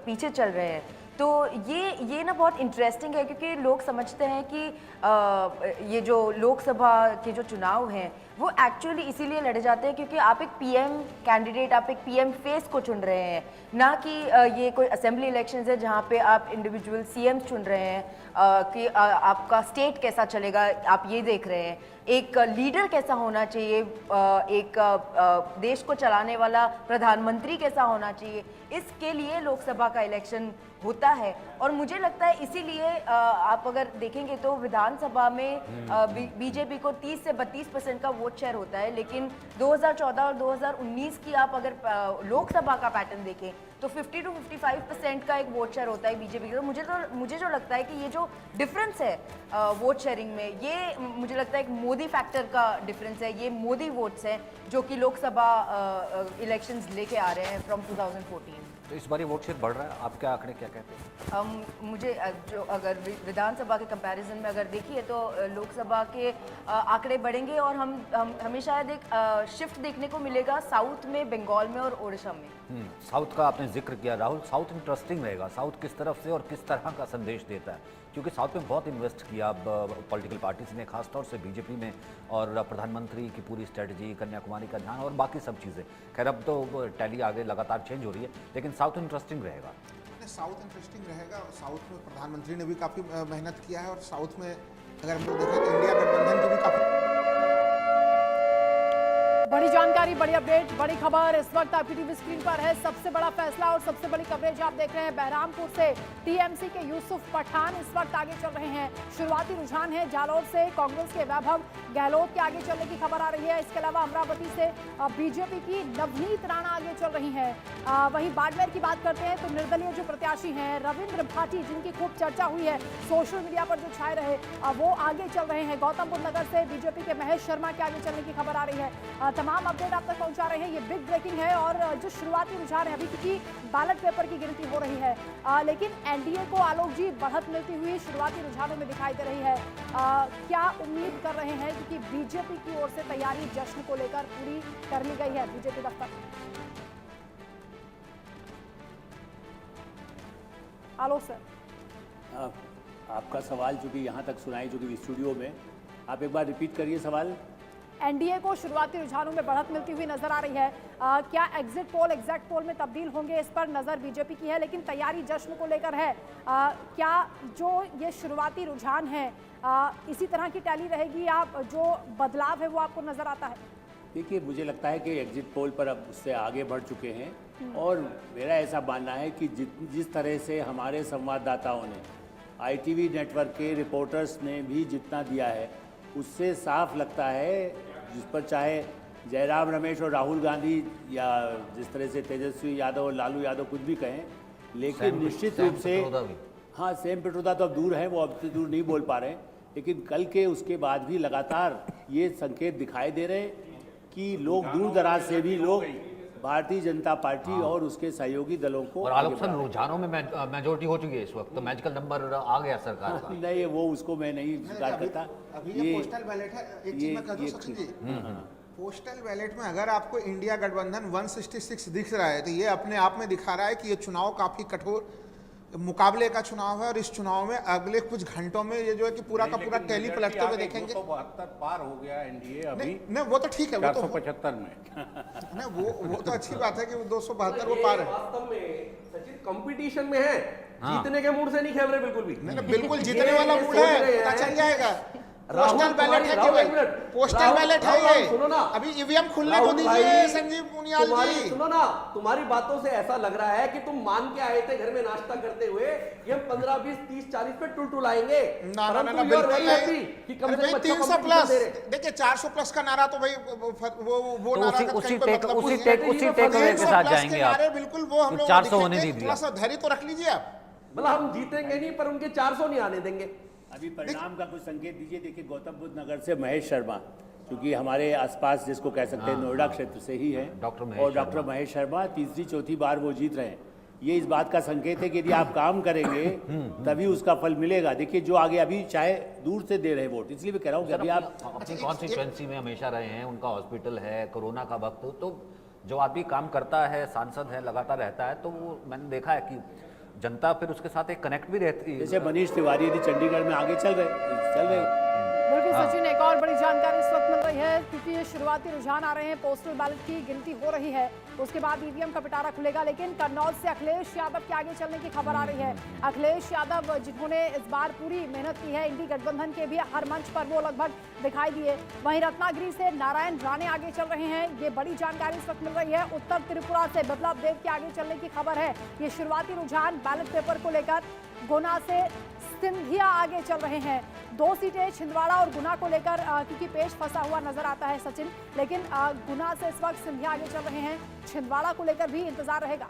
पीछे चल रहे हैं। तो ये ना बहुत इंटरेस्टिंग है क्योंकि लोग समझते हैं कि ये जो लोकसभा के जो चुनाव हैं वो एक्चुअली इसीलिए लड़े जाते हैं क्योंकि आप एक पीएम कैंडिडेट, आप एक पीएम फेस को चुन रहे हैं, ना कि ये कोई असेंबली इलेक्शंस है जहाँ पे आप इंडिविजुअल सीएम चुन रहे हैं कि आपका स्टेट कैसा चलेगा, आप ये देख रहे हैं। एक लीडर कैसा होना चाहिए, एक देश को चलाने वाला प्रधानमंत्री कैसा होना चाहिए, इसके लिए लोकसभा का इलेक्शन होता है। और मुझे लगता है इसीलिए आप अगर देखेंगे तो विधानसभा में बीजेपी को 30 से 32% का वोट शेयर होता है, लेकिन 2014 और 2019 की आप अगर लोकसभा का पैटर्न देखें तो 50 to 55% का एक वोट शेयर होता है बीजेपी का। तो मुझे जो लगता है कि ये जो डिफरेंस है वोट शेयरिंग में, ये मुझे लगता है एक मोदी फैक्टर का डिफरेंस है। ये मोदी वोट्स हैं जो कि लोकसभा इलेक्शंस लेके आ रहे हैं फ्रॉम 2014। तो इस बार ये वोट शेयर बढ़ रहा है, आपके आंकड़े क्या कहते हैं? मुझे जो अगर विधानसभा के कंपैरिजन में अगर देखिए तो लोकसभा के आंकड़े बढ़ेंगे और हमें शायद एक शिफ्ट देखने को मिलेगा साउथ में, बंगाल में और ओडिशा में। साउथ का आपने जिक्र किया राहुल, साउथ इंटरेस्टिंग रहेगा। साउथ किस तरफ से और किस तरह का संदेश देता है, क्योंकि साउथ में बहुत इन्वेस्ट किया अब पॉलिटिकल पार्टीज ने, खासतौर से बीजेपी में, और प्रधानमंत्री की पूरी स्ट्रेटजी, कन्याकुमारी का ध्यान और बाकी सब चीज़ें। खैर अब तो टैली आगे लगातार चेंज हो रही है, लेकिन साउथ इंटरेस्टिंग रहेगा। साउथ इंटरेस्टिंग रहेगा। साउथ में प्रधानमंत्री ने भी काफ़ी मेहनत किया है और साउथ में अगर हम लोग देखें तो इंडिया गठबंधन की भी काफ़ी बड़ी जानकारी, बड़ी अपडेट, बड़ी खबर इस वक्त आपकी टीवी स्क्रीन पर है। सबसे बड़ा फैसला और सबसे बड़ी कवरेज आप देख रहे हैं। बहरामपुर से टीएमसी के यूसुफ पठान इस वक्त आगे चल रहे हैं। शुरुआती रुझान है जालौर से कांग्रेस के वैभव गहलोत के आगे चलने की खबर आ रही है। इसके अलावा अमरावती से बीजेपी की नवनीत राणा आगे चल रही है। वहीं बाड़मेर की बात करते हैं तो निर्दलीय जो प्रत्याशी हैं रविंद्र भाटी, जिनकी खूब चर्चा हुई है सोशल मीडिया पर जो छाए रहे, वो आगे चल रहे हैं। गौतमबुद्ध नगर से बीजेपी के महेश शर्मा के आगे चलने की खबर आ रही है। तमाम अपडेट आप तक पहुंचा रहे हैं। ये बिग ब्रेकिंग है और जो शुरुआती रुझान है अभी, क्योंकि बैलेट पेपर की गिनती हो रही है, लेकिन एनडीए को आलोक जी बढ़त मिलती हुई शुरुआती रुझानों में दिखाई दे रही है। क्या उम्मीद कर रहे हैं, क्योंकि बीजेपी की ओर से तैयारी जश्न को लेकर पूरी कर ली गई है बीजेपी दफ्तर। आलोक सर, आपका सवाल जो कि यहाँ तक सुनाई, जो कि स्टूडियो में, आप एक बार रिपीट करिए सवाल। एनडीए को शुरुआती रुझानों में बढ़त मिलती हुई नजर आ रही है। क्या एग्जिट पोल एग्जैक्ट पोल में तब्दील होंगे, इस पर नजर बीजेपी की है, लेकिन तैयारी जश्न को लेकर है। क्या जो ये शुरुआती रुझान है इसी तरह की टैली रहेगी या जो बदलाव है वो आपको नजर आता है? देखिए, मुझे लगता है कि एग्जिट पोल पर अब उससे आगे बढ़ चुके हैं और मेरा ऐसा मानना है कि जिस तरह से हमारे संवाददाताओं ने, आईटीवी नेटवर्क के रिपोर्टर्स ने भी जितना दिया है, उससे साफ लगता है, जिस पर चाहे जयराम रमेश और राहुल गांधी या जिस तरह से तेजस्वी यादव और लालू यादव कुछ भी कहें, लेकिन निश्चित रूप से हाँ, सेम पिट्रोदा तो अब दूर है, वो अब से दूर नहीं बोल पा रहे हैं, लेकिन कल के उसके बाद भी लगातार ये संकेत दिखाई दे रहे हैं कि लोग दूर दराज से भी लोग भारतीय जनता पार्टी और उसके सहयोगी दलों को, और आलोचना रुझानों में मेजोरिटी हो चुकी है इस वक्त, तो मैजिकल नंबर आ गया सरकार का। नहीं, वो उसको मैं नहीं स्वीकार करता। अभी ये पोस्टल बैलेट है। एक चीज मैं कह दूं सचिन जी, पोस्टल बैलेट में अगर आपको इंडिया गठबंधन 166 दिख रहा है तो ये अपने आप में दिखा रहा है कि ये चुनाव काफी कठोर मुकाबले का चुनाव है और इस चुनाव में अगले कुछ घंटों में ये जो है कि पूरा का पूरा टैली पलटते हुए देखेंगे। 272 पार हो गया एनडीए अभी। नहीं, वो तो ठीक है, वो तो 475 में। नहीं, वो तो अच्छी बात है कि 272 वो पार है। वास्तव में सचिन कंपटीशन में है, जीतने के मूड से नहीं खेल रहे बिल्कुल भी। नहीं, बिल्कुल जीतने वाला मूड है, पता चल जाएगा। पोस्टल बैलेट है केवल, पोस्टल बैलेट है ये। सुनो ना, अभी ईवीएम खुलने को दीजिए संजीव पुनियाल जी। सुनो ना, तुम्हारी बातों से ऐसा लग रहा है कि तुम मान के आए थे घर में नाश्ता करते हुए कि हम 15, 20, 30, 40 पे टुल आएंगे। ना बिल्कुल नहीं। 300 प्लस, देखिए 400 प्लस का नारा तो भाई वो नारा का उसी टेकअवे के साथ जाएंगे आप। बिल्कुल वो हम लोग 400 होने दीजिए, थोड़ा सा धैर्य तो रख लीजिए आप। मतलब हम जीतेंगे नहीं पर उनके 400 नहीं आने देंगे। अभी परिणाम का कुछ संकेत दीजिए। देखिए, गौतम बुद्ध नगर से महेश शर्मा, क्योंकि हमारे आसपास जिसको कह सकते हैं नोएडा क्षेत्र से ही है, और डॉक्टर महेश शर्मा तीसरी चौथी बार वो जीत रहे हैं। ये इस बात का संकेत है कि यदि आप काम करेंगे तभी उसका फल मिलेगा। देखिए, जो आगे अभी चाहे दूर से दे रहे वोट, इसलिए भी कह रहा हूँ कि अभी आप अपनी कॉन्स्टिट्यूएंसी में हमेशा रहे हैं, उनका हॉस्पिटल है, कोरोना का वक्त, तो जो आदमी काम करता है, सांसद है, लगातार रहता है, तो वो मैंने देखा है कि जनता फिर उसके साथ एक कनेक्ट भी रहती है। जैसे मनीष तिवारी यदि चंडीगढ़ में आगे चल रहे बिल्कुल सचिन, एक और बड़ी जानकारी इस वक्त मिल रही है क्योंकि ये शुरुआती रुझान आ रहे हैं, पोस्टल बैलेट की गिनती हो रही है, उसके बाद ईवीएम का पिटारा खुलेगा। लेकिन कन्नौज से अखिलेश यादव के आगे चलने की खबर आ रही है। अखिलेश यादव जिन्होंने इस बार पूरी मेहनत की है, इंडी गठबंधन के भी हर मंच पर वो लगभग दिखाई दिए। वहीं रत्नागिरी से नारायण राणे आगे चल रहे हैं, ये बड़ी जानकारी इस वक्त मिल रही है। उत्तर त्रिपुरा से बिप्लब देब के आगे चलने की खबर है। ये शुरुआती रुझान बैलेट पेपर को लेकर। गुना से सिंधिया आगे चल रहे हैं। 2 सीटें छिंदवाड़ा और गुना को लेकर क्योंकि पेश फंसा हुआ नजर आता है सचिन, लेकिन गुना से इस वक्त सिंधिया आगे चल रहे हैं। छिंदवाड़ा को लेकर भी इंतजार रहेगा।